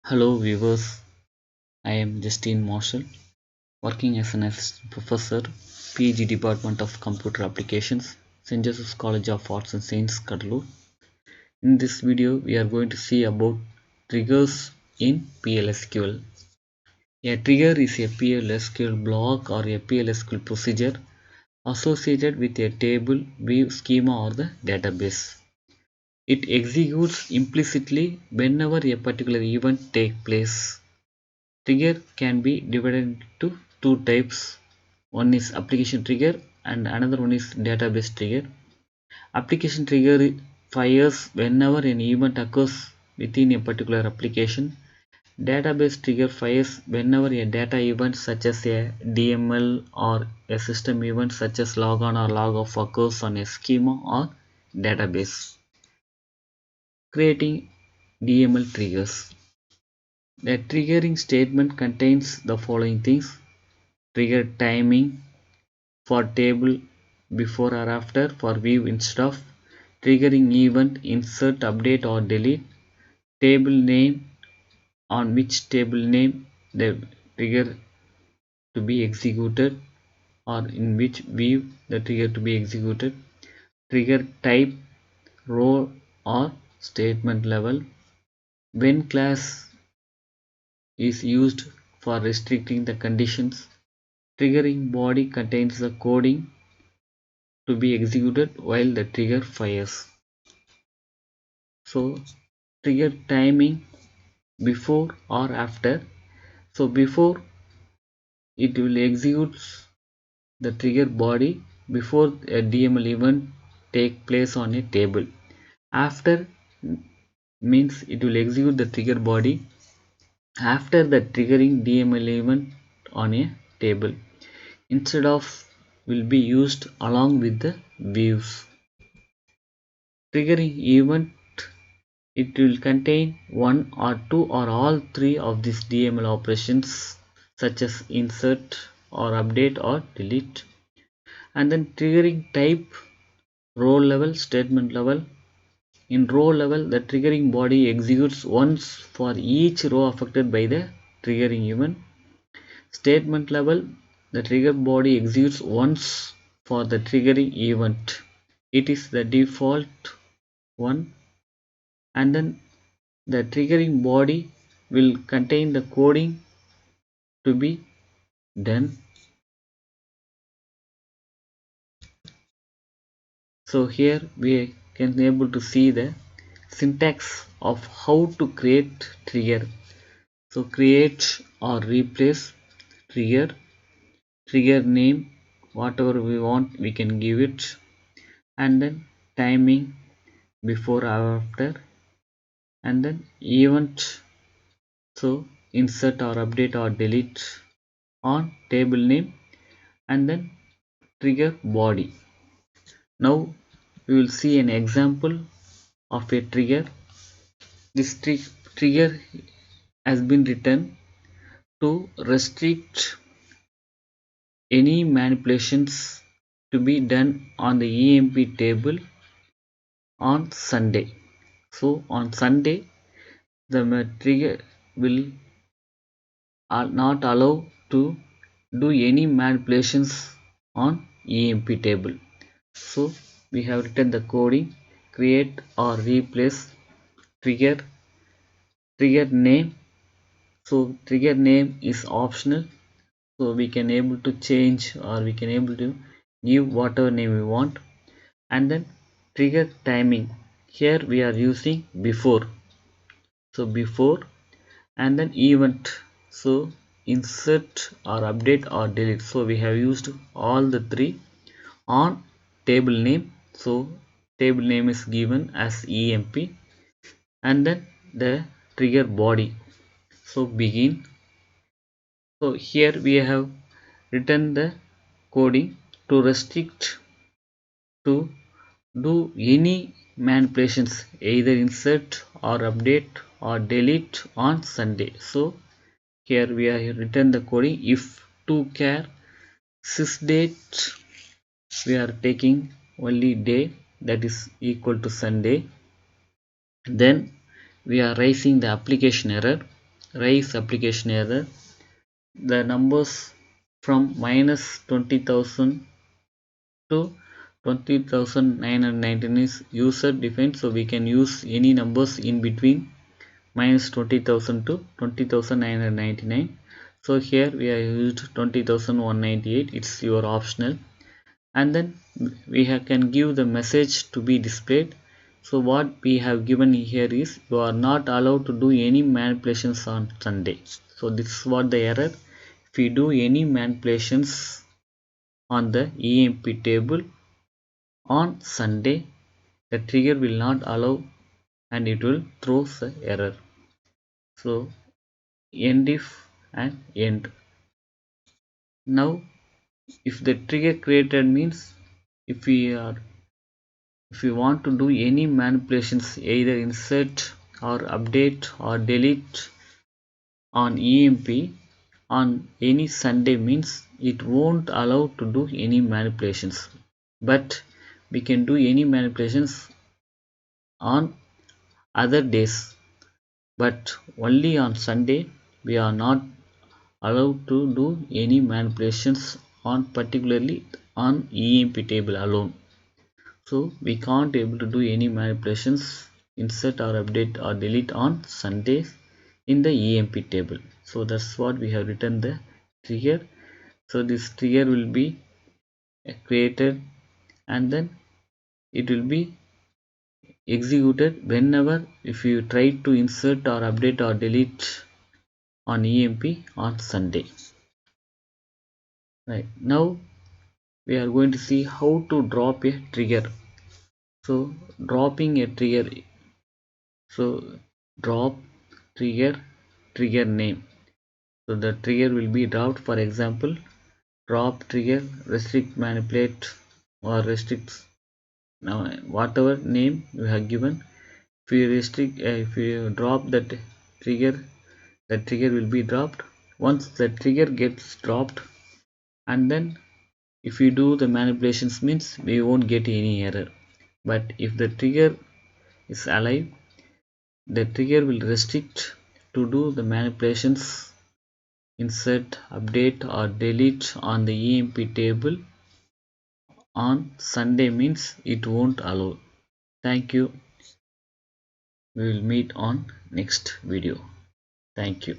Hello viewers, I am Justine Marshall, working as an assistant professor, PG Department of Computer Applications, St.Joseph's College of Arts and Science, Cuddalore. In this video, we are going to see about triggers in PLSQL. A trigger is a PLSQL block or a PLSQL procedure associated with a table, view, schema or the database. It executes implicitly whenever a particular event takes place. Trigger can be divided into two types. One is application trigger and another one is database trigger. Application trigger fires whenever an event occurs within a particular application. Database trigger fires whenever a data event such as a DML or a system event such as logon or logoff occurs on a schema or database, creating DML triggers. The triggering statement contains the following things: trigger timing for table before or after for view instead of, triggering event insert, update or delete, table name on which table name the trigger to be executed or in which view the trigger to be executed, trigger type, row or statement level, when class is used for restricting the conditions, triggering body contains the coding to be executed while the trigger fires. So trigger timing before or after. So before, it will execute the trigger body before a DML event take place on a table. After means it will execute the trigger body after the triggering DML event on a table, instead of will be used along with the views. Triggering event, it will contain one or two or all three of these DML operations such as insert or update or delete. And then triggering type, row level, statement level. In row level, the triggering body executes once for each row affected by the triggering event. Statement level, the trigger body executes once for the triggering event. It is the default one. And then the triggering body will contain the coding to be done. So here we can able to see the syntax of how to create trigger. So create or replace trigger, trigger name, whatever we want we can give it, and then timing before or after, and then event, so insert or update or delete on table name, and then trigger body. Now we will see an example of a trigger. This trigger has been written to restrict any manipulations to be done on the EMP table on Sunday. So on Sunday, the trigger will not allow to do any manipulations on EMP table. So we have written the coding: create or replace trigger, trigger name. So trigger name is optional, so we can able to change or we can able to give whatever name we want. And then trigger timing, here we are using before, so before, and then event, so insert or update or delete, so we have used all the three. On table name, so table name is given as EMP, and then the trigger body, so begin. So here we have written the coding to restrict to do any manipulations, either insert or update or delete on Sunday. So here we have written the coding: if to char sysdate, we are taking only day, that is equal to Sunday. Then we are raising the application error. raise application error. The numbers from minus 20,000 to 20,919 is user defined, so we can use any numbers in between minus 20,000 to 20,999. So here we have used 20,198. It's your optional. And then we can give the message to be displayed. So what we have given here is you are not allowed to do any manipulations on Sunday. So this is what the error. If we do any manipulations on the EMP table on Sunday, the trigger will not allow and it will throw the error. So end if and end. Now if the trigger created means if we want to do any manipulations, either insert or update or delete on EMP on any Sunday, means it won't allow to do any manipulations, but we can do any manipulations on other days, but only on Sunday we are not allowed to do any manipulations on particularly on EMP table alone. So we can't able to do any manipulations, insert or update or delete on Sundays in the EMP table. So that's what we have written the trigger. So this trigger will be created and then it will be executed whenever if you try to insert or update or delete on EMP on Sunday. Right, now we are going to see how to drop a trigger. So dropping a trigger, so drop trigger name. So the trigger will be dropped. For example, drop trigger restrict manipulate or restricts. Now whatever name you have given, if you restrict if you drop that trigger, the trigger will be dropped. Once the trigger gets dropped, and then if you do the manipulations means we won't get any error. But if the trigger is alive, the trigger will restrict to do the manipulations, insert, update or delete on the EMP table on Sunday, means it won't allow. Thank you. We will meet on next video. Thank you.